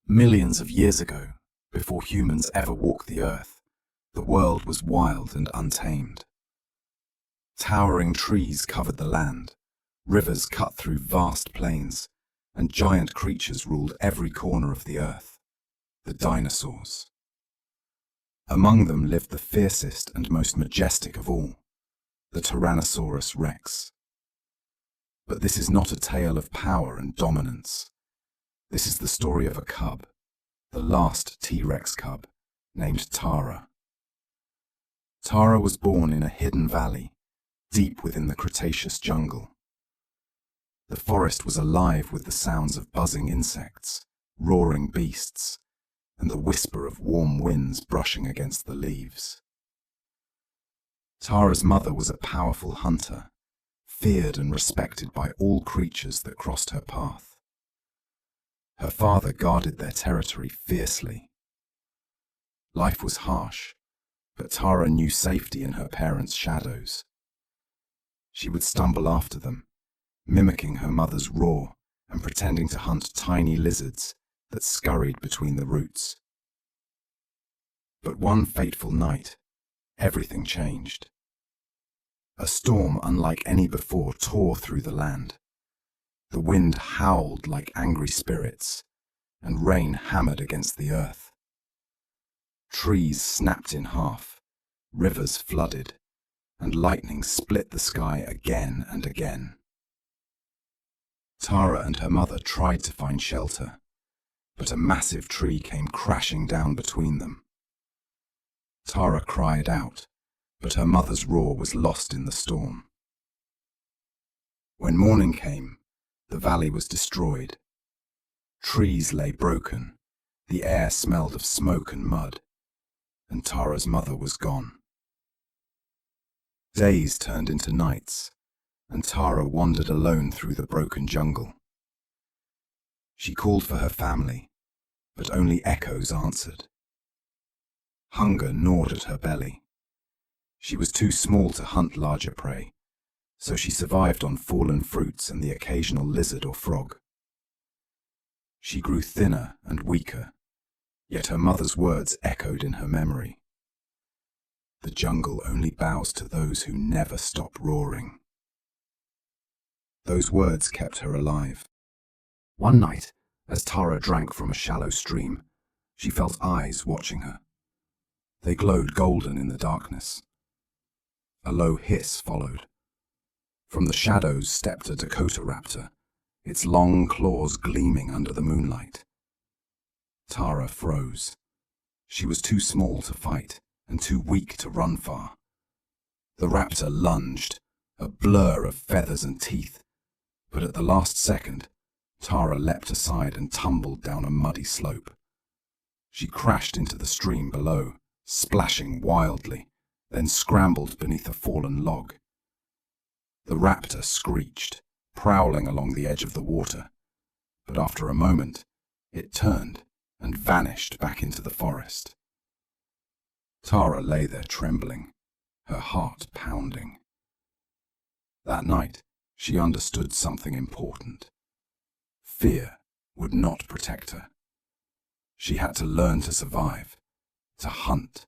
Millions of years ago, before humans ever walked the earth, the world was wild and untamed. Towering trees covered the land, rivers cut through vast plains, and giant creatures ruled every corner of the earth, the dinosaurs. Among them lived the fiercest and most majestic of all, the Tyrannosaurus Rex. But this is not a tale of power and dominance. This is the story of a cub, the last T-Rex cub, named Tara. Tara was born in a hidden valley, deep within the Cretaceous jungle. The forest was alive with the sounds of buzzing insects, roaring beasts, and the whisper of warm winds brushing against the leaves. Tara's mother was a powerful hunter, feared and respected by all creatures that crossed her path. Her father guarded their territory fiercely. Life was harsh, but Tara knew safety in her parents' shadows. She would stumble after them, mimicking her mother's roar and pretending to hunt tiny lizards that scurried between the roots. But one fateful night, everything changed. A storm unlike any before tore through the land. The wind howled like angry spirits, and rain hammered against the earth. Trees snapped in half, rivers flooded, and lightning split the sky again and again. Tara and her mother tried to find shelter, but a massive tree came crashing down between them. Tara cried out, but her mother's roar was lost in the storm. When morning came, the valley was destroyed. Trees lay broken, the air smelled of smoke and mud, and Tara's mother was gone. Days turned into nights, and Tara wandered alone through the broken jungle. She called for her family, but only echoes answered. Hunger gnawed at her belly. She was too small to hunt larger prey, so she survived on fallen fruits and the occasional lizard or frog. She grew thinner and weaker, yet her mother's words echoed in her memory. The jungle only bows to those who never stop roaring. Those words kept her alive. One night, as Tara drank from a shallow stream, she felt eyes watching her. They glowed golden in the darkness. A low hiss followed. From the shadows stepped a Dakota raptor, its long claws gleaming under the moonlight. Tara froze. She was too small to fight and too weak to run far. The raptor lunged, a blur of feathers and teeth, but at the last second, Tara leapt aside and tumbled down a muddy slope. She crashed into the stream below, splashing wildly, then scrambled beneath a fallen log. The raptor screeched, prowling along the edge of the water, but after a moment, it turned and vanished back into the forest. Tara lay there trembling, her heart pounding. That night, she understood something important. Fear would not protect her. She had to learn to survive, to hunt,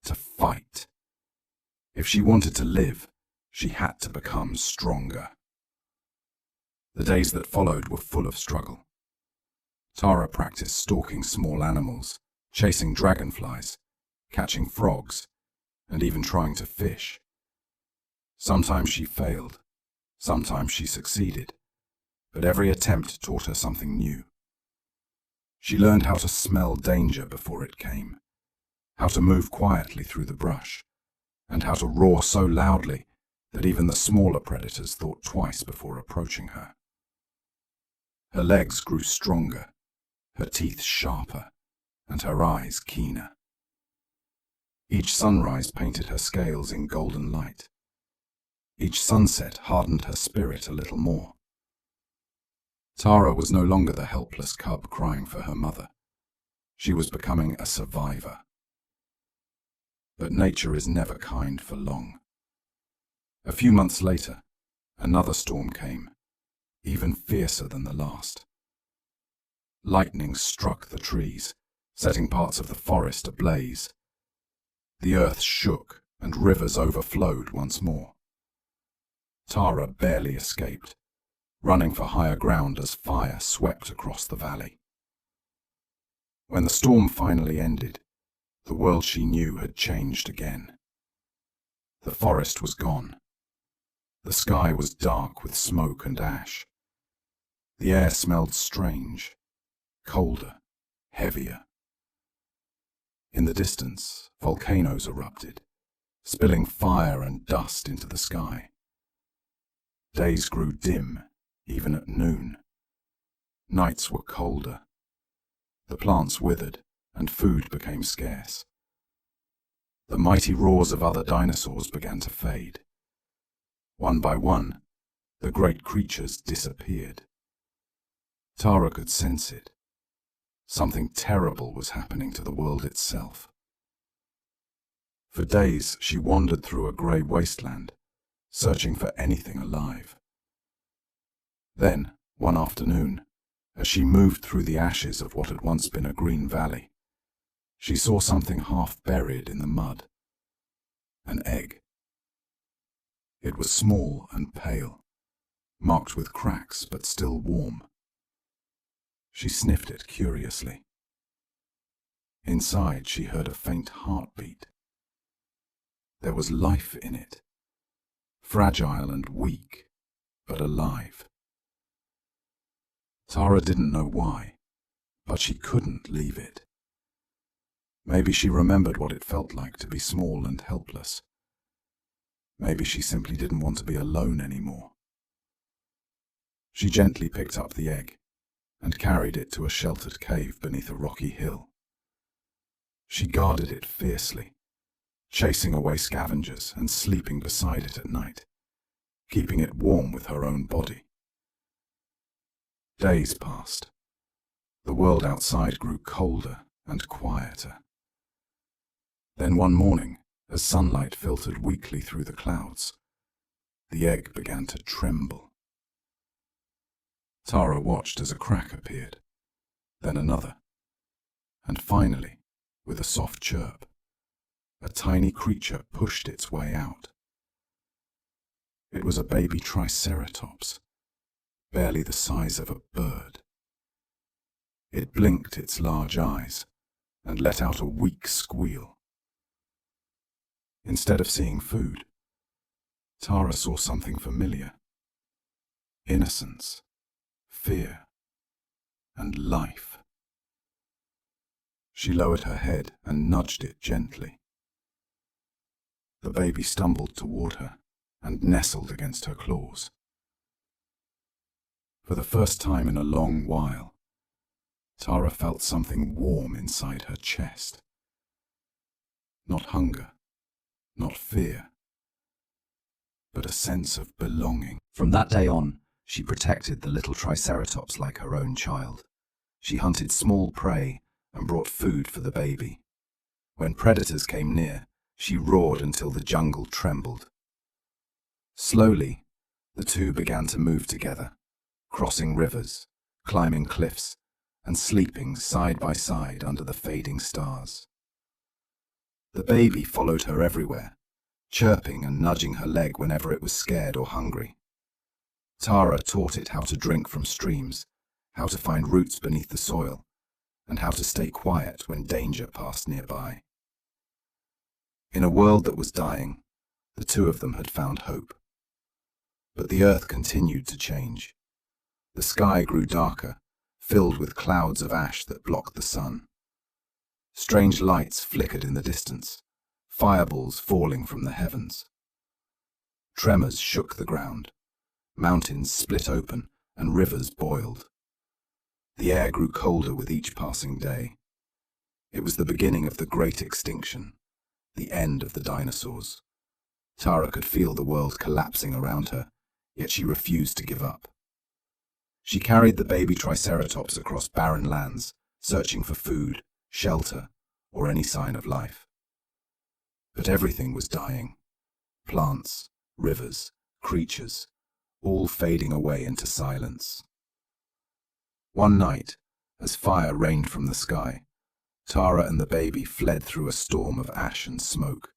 to fight. If she wanted to live, she had to become stronger. The days that followed were full of struggle. Tara practiced stalking small animals, chasing dragonflies, catching frogs, and even trying to fish. Sometimes she failed, sometimes she succeeded, but every attempt taught her something new. She learned how to smell danger before it came, how to move quietly through the brush, and how to roar so loudly that even the smaller predators thought twice before approaching her. Her legs grew stronger, her teeth sharper, and her eyes keener. Each sunrise painted her scales in golden light. Each sunset hardened her spirit a little more. Tara was no longer the helpless cub crying for her mother. She was becoming a survivor. But nature is never kind for long. A few months later, another storm came, even fiercer than the last. Lightning struck the trees, setting parts of the forest ablaze. The earth shook and rivers overflowed once more. Tara barely escaped, running for higher ground as fire swept across the valley. When the storm finally ended, the world she knew had changed again. The forest was gone. The sky was dark with smoke and ash. The air smelled strange, colder, heavier. In the distance, volcanoes erupted, spilling fire and dust into the sky. Days grew dim, even at noon. Nights were colder. The plants withered, and food became scarce. The mighty roars of other dinosaurs began to fade. One by one, the great creatures disappeared. Tara could sense it. Something terrible was happening to the world itself. For days she wandered through a grey wasteland, searching for anything alive. Then, one afternoon, as she moved through the ashes of what had once been a green valley, she saw something half buried in the mud. An egg. It was small and pale, marked with cracks but still warm. She sniffed it curiously. Inside she heard a faint heartbeat. There was life in it, fragile and weak, but alive. Tara didn't know why, but she couldn't leave it. Maybe she remembered what it felt like to be small and helpless. Maybe she simply didn't want to be alone anymore. She gently picked up the egg and carried it to a sheltered cave beneath a rocky hill. She guarded it fiercely, chasing away scavengers and sleeping beside it at night, keeping it warm with her own body. Days passed. The world outside grew colder and quieter. Then one morning, as sunlight filtered weakly through the clouds, the egg began to tremble. Tara watched as a crack appeared, then another, and finally, with a soft chirp, a tiny creature pushed its way out. It was a baby Triceratops, barely the size of a bird. It blinked its large eyes and let out a weak squeal. Instead of seeing food, Tara saw something familiar. Innocence, fear, and life. She lowered her head and nudged it gently. The baby stumbled toward her and nestled against her claws. For the first time in a long while, Tara felt something warm inside her chest. Not hunger, not fear, but a sense of belonging. From that day on, she protected the little Triceratops like her own child. She hunted small prey and brought food for the baby. When predators came near, she roared until the jungle trembled. Slowly, the two began to move together, crossing rivers, climbing cliffs, and sleeping side by side under the fading stars. The baby followed her everywhere, chirping and nudging her leg whenever it was scared or hungry. Tara taught it how to drink from streams, how to find roots beneath the soil, and how to stay quiet when danger passed nearby. In a world that was dying, the two of them had found hope. But the earth continued to change. The sky grew darker, filled with clouds of ash that blocked the sun. Strange lights flickered in the distance, fireballs falling from the heavens. Tremors shook the ground. Mountains split open and rivers boiled. The air grew colder with each passing day. It was the beginning of the great extinction, the end of the dinosaurs. Tara could feel the world collapsing around her, yet she refused to give up. She carried the baby Triceratops across barren lands, searching for food, shelter, or any sign of life. But everything was dying. Plants, rivers, creatures, all fading away into silence. One night, As fire rained from the sky, Tara and the baby fled through a storm of ash and smoke.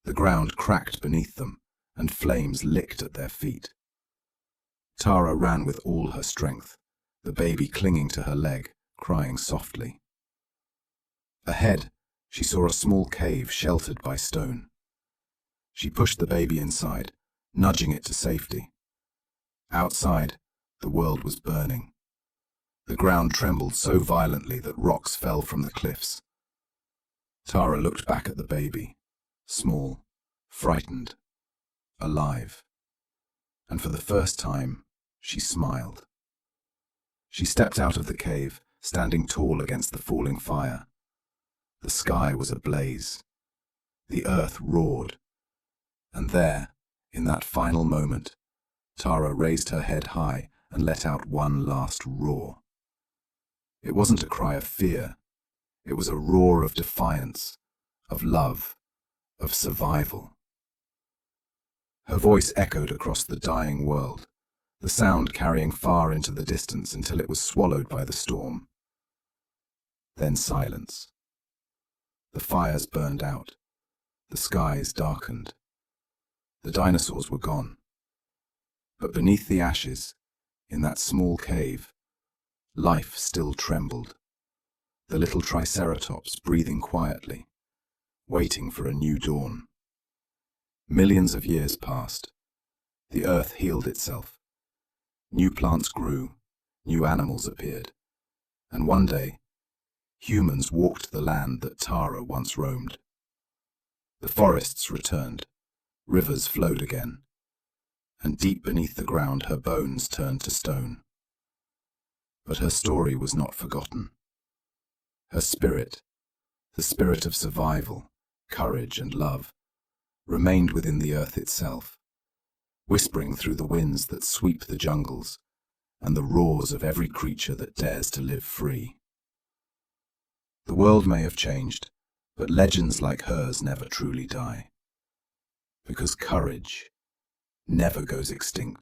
The ground cracked beneath them, and flames licked at their feet. Tara ran with all her strength, the baby clinging to her leg, crying softly. Ahead, she saw a small cave sheltered by stone. She pushed the baby inside, nudging it to safety. Outside, the world was burning. The ground trembled so violently that rocks fell from the cliffs. Tara looked back at the baby, small, frightened, alive. And for the first time, she smiled. She stepped out of the cave, standing tall against the falling fire. The sky was ablaze. The earth roared. And there, in that final moment, Tara raised her head high and let out one last roar. It wasn't a cry of fear. It was a roar of defiance, of love, of survival. Her voice echoed across the dying world, the sound carrying far into the distance until it was swallowed by the storm. Then silence. The fires burned out. The skies darkened. The dinosaurs were gone. But beneath the ashes, in that small cave, life still trembled. The little Triceratops breathing quietly, waiting for a new dawn. Millions of years passed. The earth healed itself. New plants grew, new animals appeared, and one day, humans walked the land that Tara once roamed. The forests returned, rivers flowed again, and deep beneath the ground her bones turned to stone. But her story was not forgotten. Her spirit, the spirit of survival, courage and love, remained within the earth itself, whispering through the winds that sweep the jungles and the roars of every creature that dares to live free. The world may have changed, but legends like hers never truly die, because courage never goes extinct.